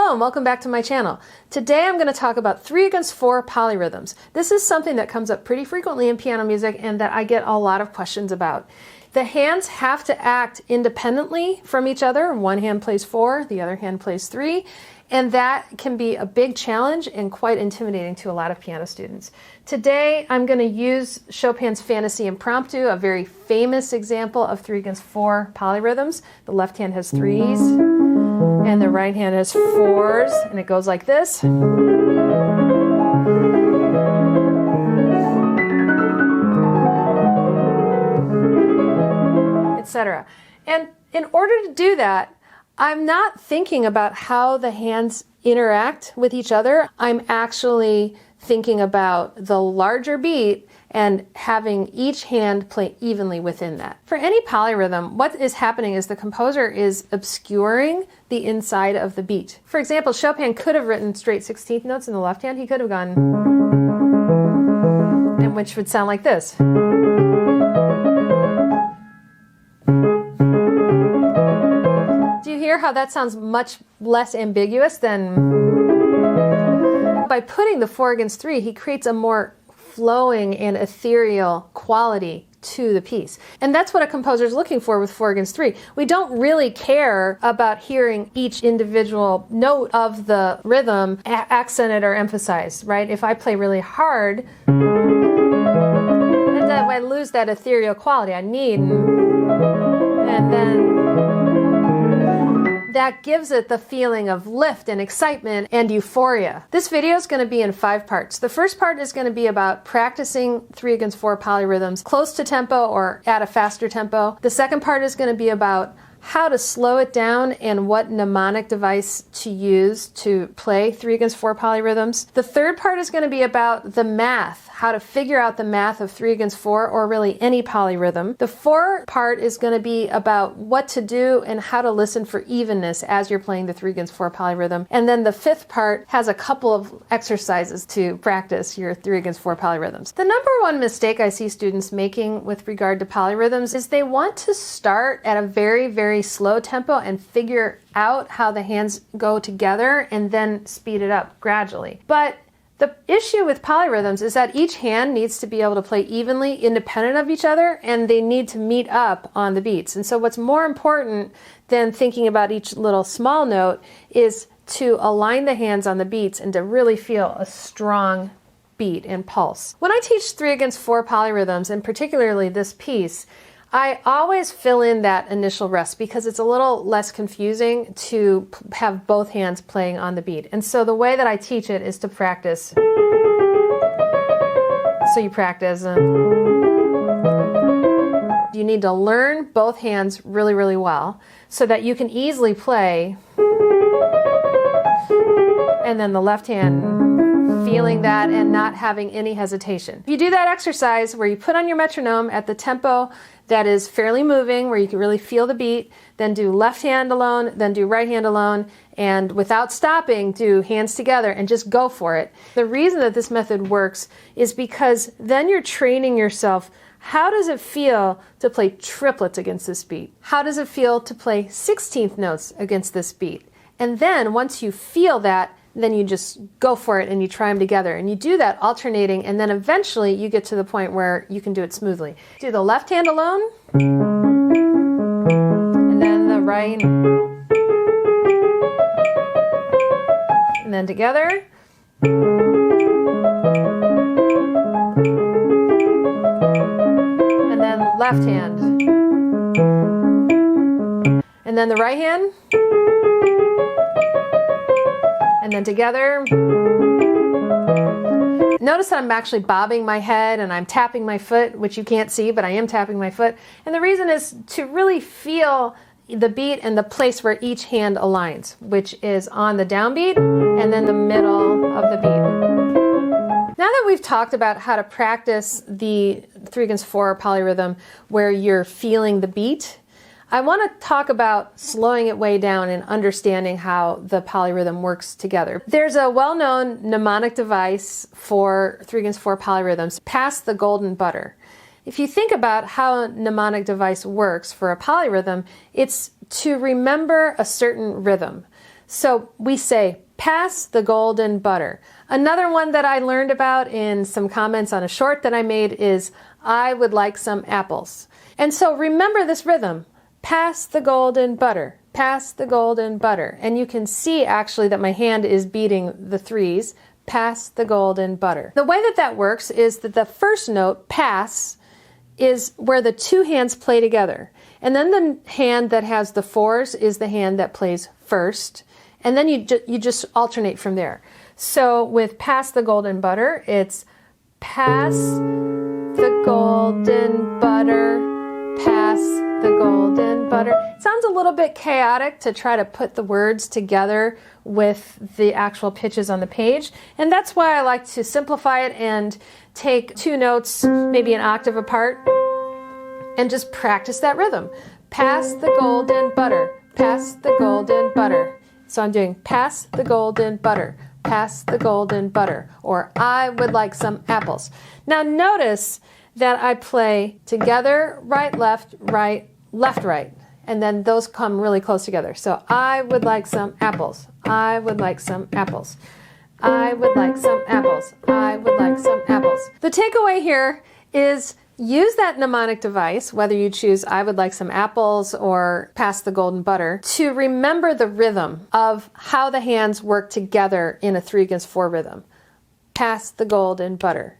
Hello and welcome back to my channel. Today I'm going to talk about 3/4 polyrhythms. This is something that comes up pretty frequently in piano music and that I get a lot of questions about. The hands have to act independently from each other. One hand plays 4, the other hand plays 3, and that can be a big challenge and quite intimidating to a lot of piano students. Today I'm going to use Chopin's Fantasie Impromptu, a very famous example of 3/4 polyrhythms. The left hand has 3s and the right hand has 4s, and it goes like this. Etc. And in order to do that, I'm not thinking about how the hands interact with each other. I'm actually thinking about the larger beat and having each hand play evenly within that. For any polyrhythm, what is happening is the composer is obscuring the inside of the beat. For example, Chopin could have written straight 16th notes in the left hand. He could have gone, and which would sound like this. Do you hear how that sounds much less ambiguous than... By putting the 4/3, he creates a more flowing and ethereal quality to the piece. And that's what a composer is looking for with 4/3. We don't really care about hearing each individual note of the rhythm accented or emphasized, right? If I play really hard, then I lose that ethereal quality. I need, and then that gives it the feeling of lift and excitement and euphoria. This video is going to be in 5 parts. The first part is going to be about practicing 3/4 polyrhythms close to tempo or at a faster tempo. The second part is going to be about how to slow it down and what mnemonic device to use to play 3/4 polyrhythms. The third part is going to be about the math, how to figure out the math of 3/4 or really any polyrhythm. The fourth part is going to be about what to do and how to listen for evenness as you're playing the 3/4 polyrhythm. And then the fifth part has a couple of exercises to practice your 3/4 polyrhythms. The number one mistake I see students making with regard to polyrhythms is they want to start at a very slow tempo and figure out how the hands go together and then speed it up gradually. But the issue with polyrhythms is that each hand needs to be able to play evenly, independent of each other, and they need to meet up on the beats. And so what's more important than thinking about each little small note is to align the hands on the beats and to really feel a strong beat and pulse. When I teach 3/4 polyrhythms, and particularly this piece, I always fill in that initial rest because it's a little less confusing to have both hands playing on the beat. And so the way that I teach it is to practice. So you practice. You need to learn both hands really well so that you can easily play. And then the left hand feeling that and not having any hesitation. If you do that exercise where you put on your metronome at the tempo that is fairly moving, where you can really feel the beat, then do left hand alone, then do right hand alone, and without stopping, do hands together and just go for it. The reason that this method works is because then you're training yourself. How does it feel to play triplets against this beat? How does it feel to play 16th notes against this beat? And then once you feel that, then you just go for it and you try them together. And you do that alternating, and then eventually you get to the point where you can do it smoothly. Do the left hand alone, and then the right, and then together. And then left hand. And then the right hand. And then together. Notice that I'm actually bobbing my head and I'm tapping my foot, which you can't see, but I am tapping my foot. And the reason is to really feel the beat and the place where each hand aligns, which is on the downbeat and then the middle of the beat. Now that we've talked about how to practice the 3/4 polyrhythm where you're feeling the beat, I want to talk about slowing it way down and understanding how the polyrhythm works together. There's a well-known mnemonic device for 3/4 polyrhythms, pass the golden butter. If you think about how a mnemonic device works for a polyrhythm, it's to remember a certain rhythm. So we say, pass the golden butter. Another one that I learned about in some comments on a short that I made is, I would like some apples. And so remember this rhythm, pass the golden butter, pass the golden butter. And you can see actually that my hand is beating the threes, pass the golden butter. The way that that works is that the first note, pass, is where the two hands play together. And then the hand that has the fours is the hand that plays first. And then you just alternate from there. So with pass the golden butter, it's pass the golden butter, pass the golden butter. It sounds a little bit chaotic to try to put the words together with the actual pitches on the page. And that's why I like to simplify it and take two notes, maybe an octave apart, and just practice that rhythm. Pass the golden butter, pass the golden butter. So I'm doing pass the golden butter, pass the golden butter, or I would like some apples. Now notice that I play together, right, left, right, and then those come really close together. So I would like some apples, I would like some apples, I would like some apples, I would like some apples. The takeaway here is use that mnemonic device, whether you choose I would like some apples or pass the golden butter, to remember the rhythm of how the hands work together in a 3-4 rhythm. Pass the golden butter.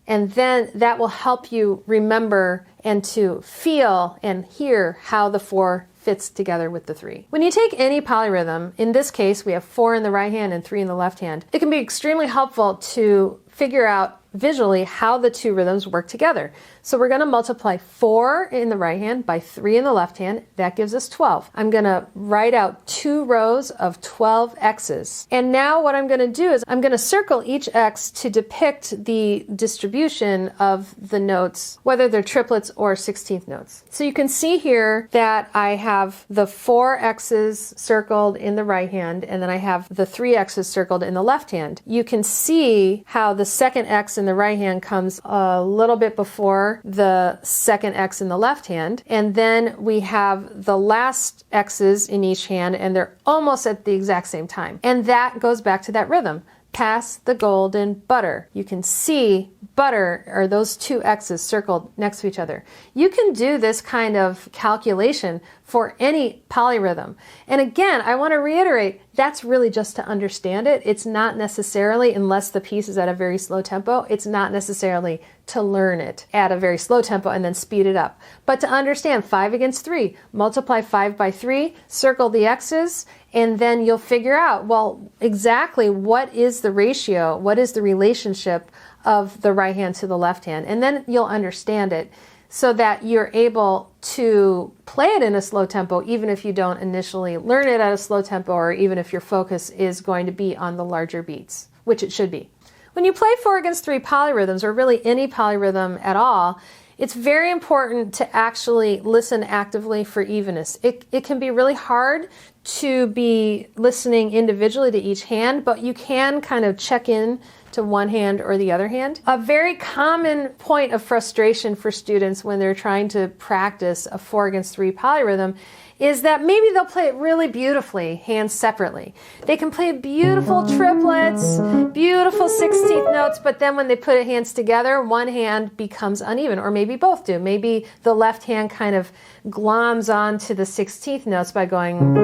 And then that will help you remember and to feel and hear how the 4 fits together with the 3. When you take any polyrhythm, in this case we have 4 in the right hand and 3 in the left hand, it can be extremely helpful to figure out visually how the two rhythms work together. So we're going to multiply 4 in the right hand by 3 in the left hand. That gives us 12. I'm going to write out 2 rows of 12 X's. And now what I'm going to do is I'm going to circle each X to depict the distribution of the notes, whether they're triplets or 16th notes. So you can see here that I have the 4 X's circled in the right hand, and then I have the 3 X's circled in the left hand. You can see how the second X in the right hand comes a little bit before the second X in the left hand, and then we have the last X's in each hand, and they're almost at the exact same time. And that goes back to that rhythm. Pass the golden butter. You can see butter, or those 2 X's circled next to each other. You can do this kind of calculation for any polyrhythm. And again, I want to reiterate, that's really just to understand it. It's not necessarily, unless the piece is at a very slow tempo, it's not necessarily to learn it at a very slow tempo and then speed it up. But to understand 5 against 3, multiply 5 by 3, circle the X's, and then you'll figure out, well, exactly what is the ratio, what is the relationship of the right hand to the left hand. And then you'll understand it so that you're able to play it in a slow tempo, even if you don't initially learn it at a slow tempo, or even if your focus is going to be on the larger beats, which it should be. When you play 4 against 3 polyrhythms, or really any polyrhythm at all, it's very important to actually listen actively for evenness. It can be really hard to be listening individually to each hand, but you can kind of check in to one hand or the other hand. A very common point of frustration for students when they're trying to practice a 4 against 3 polyrhythm is that maybe they'll play it really beautifully, hands separately. They can play beautiful triplets, beautiful 16th notes, but then when they put hands together, one hand becomes uneven, or maybe both do. Maybe the left hand kind of gloms onto the 16th notes by going.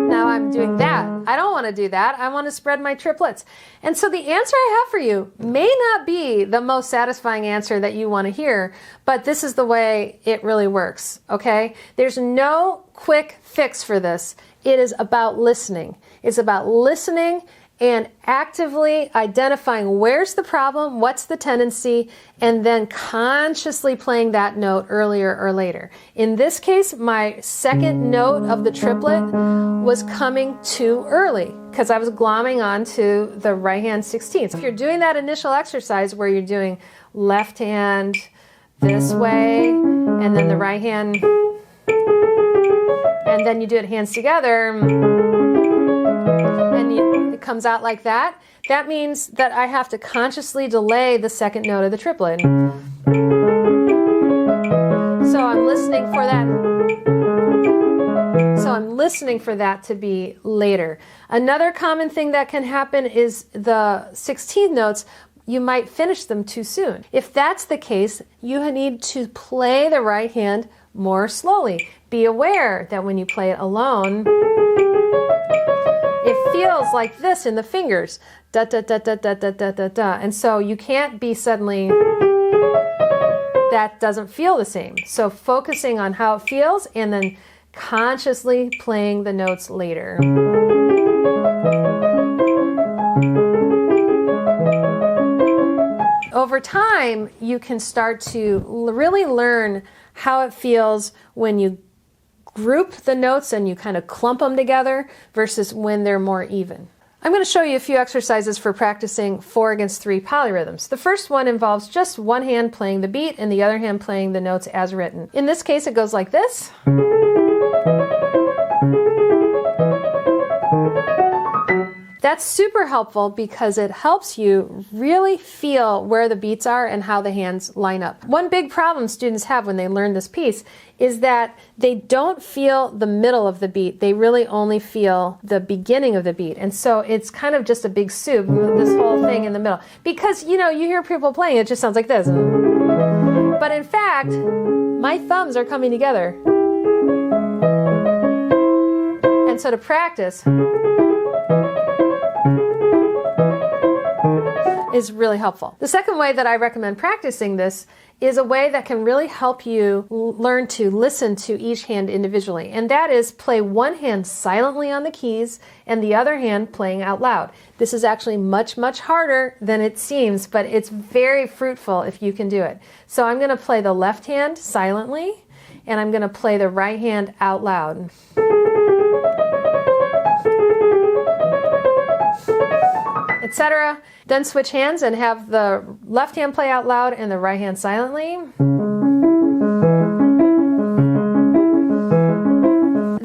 Now I'm doing that. I don't want to do that. I want to spread my triplets. And so the answer I have for you may not be the most satisfying answer that you want to hear, but this is the way it really works, okay? There's no quick fix for this. It is about listening. It's about listening and actively identifying where's the problem, what's the tendency, and then consciously playing that note earlier or later. In this case, my second note of the triplet was coming too early because I was glomming onto the right hand 16th. If you're doing that initial exercise where you're doing left hand this way, and then the right hand, and then you do it hands together, and it comes out like that, that means that I have to consciously delay the second note of the triplet. So I'm listening for that. So I'm listening for that to be later. Another common thing that can happen is the 16th notes, you might finish them too soon. If that's the case, you need to play the right hand more slowly. Be aware that when you play it alone, it feels like this in the fingers. Da da da da da da da da da. And so you can't be suddenly, that doesn't feel the same. So focusing on how it feels and then consciously playing the notes later. Over time, you can start to really learn how it feels when you group the notes and you kind of clump them together versus when they're more even. I'm going to show you a few exercises for practicing 4 against 3 polyrhythms. The first one involves just one hand playing the beat and the other hand playing the notes as written. In this case, it goes like this. That's super helpful because it helps you really feel where the beats are and how the hands line up. One big problem students have when they learn this piece is that they don't feel the middle of the beat. They really only feel the beginning of the beat. And so it's kind of just a big soup, this whole thing in the middle. Because, you know, you hear people playing, it just sounds like this. But in fact, my thumbs are coming together. And so to practice is really helpful. The second way that I recommend practicing this is a way that can really help you learn to listen to each hand individually. And that is play one hand silently on the keys and the other hand playing out loud. This is actually much, much harder than it seems, but it's very fruitful if you can do it. So I'm going to play the left hand silently and I'm going to play the right hand out loud. Etc. Then switch hands and have the left hand play out loud and the right hand silently.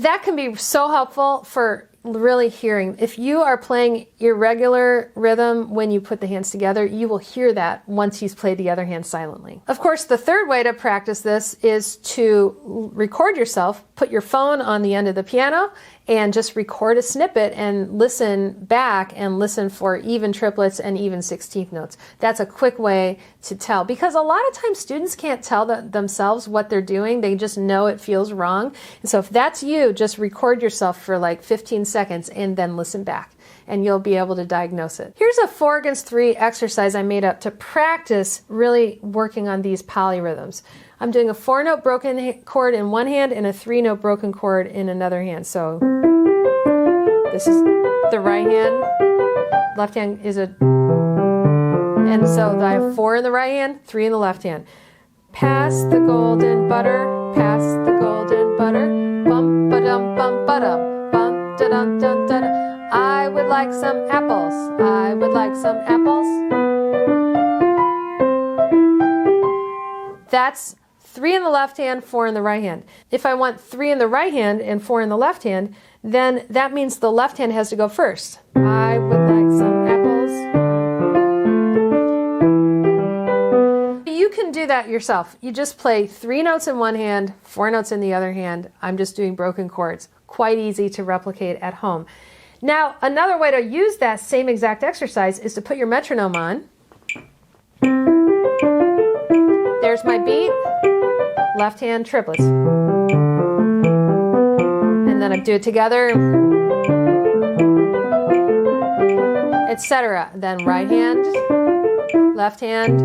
That can be so helpful for really hearing. If you are playing irregular rhythm when you put the hands together, you will hear that once you play the other hand silently. Of course, the third way to practice this is to record yourself, put your phone on the end of the piano and just record a snippet and listen back and listen for even triplets and even 16th notes. That's a quick way to tell, because a lot of times students can't tell themselves what they're doing. They just know it feels wrong. And so if that's you, just record yourself for like 15 seconds and then listen back and you'll be able to diagnose it. Here's a 4 against 3 exercise I made up to practice really working on these polyrhythms. I'm doing a 4-note broken chord in one hand and a 3-note broken chord in another hand. So this is the right hand, left hand is a, and so I have 4 in the right hand, 3 in the left hand. Pass the golden butter, pass the golden butter, bum ba dum bum ba dum, bum da dum dum da dum. I would like some apples, I would like some apples. That's 3 in the left hand, 4 in the right hand. If I want 3 in the right hand and 4 in the left hand, then that means the left hand has to go first. I would like some apples. You can do that yourself. You just play 3 notes in one hand, 4 notes in the other hand. I'm just doing broken chords. Quite easy to replicate at home. Now, another way to use that same exact exercise is to put your metronome on. There's my beat. Left hand triplets. And then I do it together, etc. Then right hand, left hand.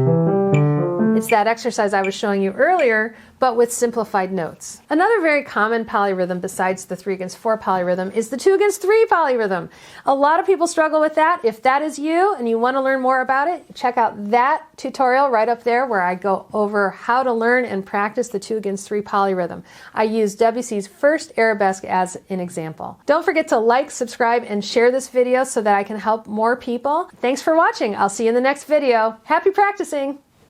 It's that exercise I was showing you earlier, but with simplified notes. Another very common polyrhythm besides the 3 against 4 polyrhythm is the 2 against 3 polyrhythm. A lot of people struggle with that. If that is you and you want to learn more about it, check out that tutorial right up there where I go over how to learn and practice the 2 against 3 polyrhythm. I use Debussy's first arabesque as an example. Don't forget to like, subscribe, and share this video so that I can help more people. Thanks for watching. I'll see you in the next video. Happy practicing!